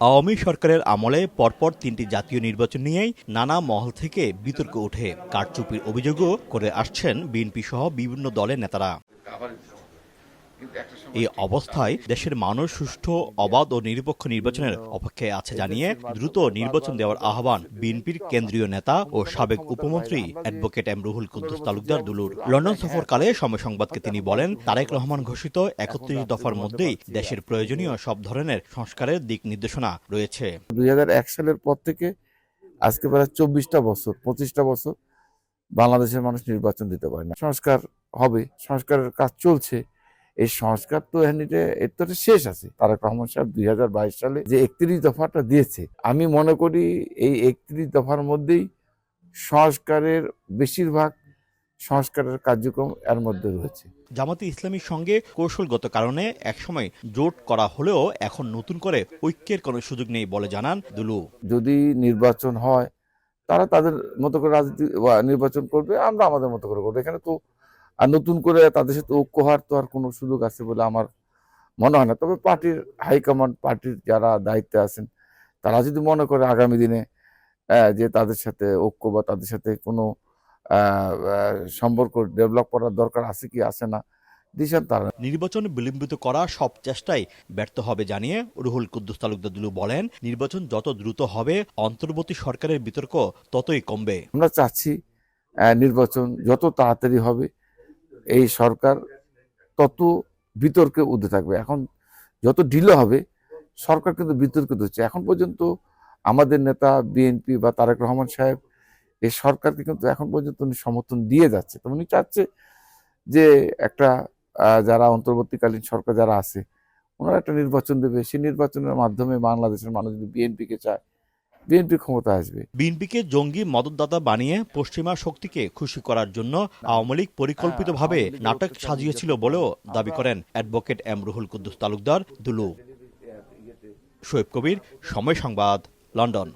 আওয়ামী সরকারের আমলে পরপর ৩টি জাতীয় নির্বাচন নিয়েই নানা মহল থেকে বিতর্ক ওঠে। কারচুপির অভিযোগও করে আসছেন বিএনপি সহ বিভিন্ন দলের নেতারা। এই অবস্থায় দেশের মানুষ সুষ্ঠু, অবাধ ও নিরপেক্ষ নির্বাচনের অপেক্ষায় আছে জানিয়ে দ্রুত নির্বাচন দেওয়ার আহ্বান বিএনপির কেন্দ্রীয় নেতা ও সাবেক উপমন্ত্রী অ্যাডভোকেট এম রুহুল কুদ্দুস তালুকদার দুলুর। লন্ডন সফরকালে সময় সংবাদকে তিনি বলেন, তারেক রহমান ঘোষিত ৩১ দফার মধ্যেই দেশের প্রয়োজনীয় সব ধরনের সংস্কারের দিক নির্দেশনা রয়েছে। ২০০১ সালের পর থেকে আজকে প্রায় ২৪টা বছর ২৫টা বছর বাংলাদেশের মানুষ নির্বাচন দিতে পারে না। সংস্কার হবে, সংস্কারের কাজ চলছে। এই সংস্কার তো এর তো শেষ আছে। তারেক রহমান সাহেব ২০২২ সালে যে ৩১ দফাটা দিয়েছে, আমি মনে করি এই ৩১ দফার মধ্যেই সংস্কারের বেশিরভাগ সংস্কারের কার্যক্রম এর মধ্যে রয়েছে। জামাতে ইসলামীর সঙ্গে কৌশলগত কারণে একসময় জোট করা হলেও এখন নতুন করে ঐক্যের কোনো সুযোগ নেই বলে জানান দুলু। যদি নির্বাচন হয়, তারা তাদের মতো করে রাজনীতি নির্বাচন করবে, আমরা আমাদের মতো করে করবো। এখানে তো আর নতুন করে তাদের সাথে ঐক্য হওয়ার তো আর কোনো সুযোগ আছে বলে আমার মনে হয় না। তবে পার্টির হাইকমান্ড, পার্টির যারা দায়িত্বে আছেন, তারা যদি মনে করে আগামী দিনে যে তাদের সাথে ঐক্য বা তাদের সাথে কোনো সম্পর্ক ডেভেলপ করার দরকার আছে কি আছে না, দিশান তারা। নির্বাচন বিলম্বিত করা সব চেষ্টাই ব্যর্থ হবে জানিয়ে রুহুল কুদ্দুস তালুকদার দুলু বলেন, নির্বাচন যত দ্রুত হবে অন্তর্বর্তী সরকারের বিতর্ক ততই কমবে। আমরা চাচ্ছি নির্বাচন যত তাড়াতাড়ি হবে, এই সরকার তত বিতর্কে ঊর্ধ্বে থাকবে। এখন যত ডিলে হবে, সরকার কিন্তু বিতর্কিত হচ্ছে। এখন পর্যন্ত আমাদের নেতা বিএনপি বা তারেক রহমান সাহেব এই সরকারকে কিন্তু এখন পর্যন্ত উনি সমর্থন দিয়ে যাচ্ছে। তো উনি চাচ্ছে যে একটা যারা অন্তর্বর্তীকালীন সরকার যারা আছে, ওনারা একটা নির্বাচন দেবে। সেই নির্বাচনের মাধ্যমে বাংলাদেশের মানুষ যদি বিএনপিকে চায়, বিএনপি ক্ষমতা আসবে। বিএনপিকে জঙ্গি মদতদাতা বানিয়ে পশ্চিমা শক্তিকে খুশি করার জন্য আওয়ামী লীগ পরিকল্পিতভাবে নাটক সাজিয়েছিল বলেও দাবি করেন অ্যাডভোকেট এম রুহুল কুদ্দুস তালুকদার দুলু। শোয়েব কবির, সময় সংবাদ, লন্ডন।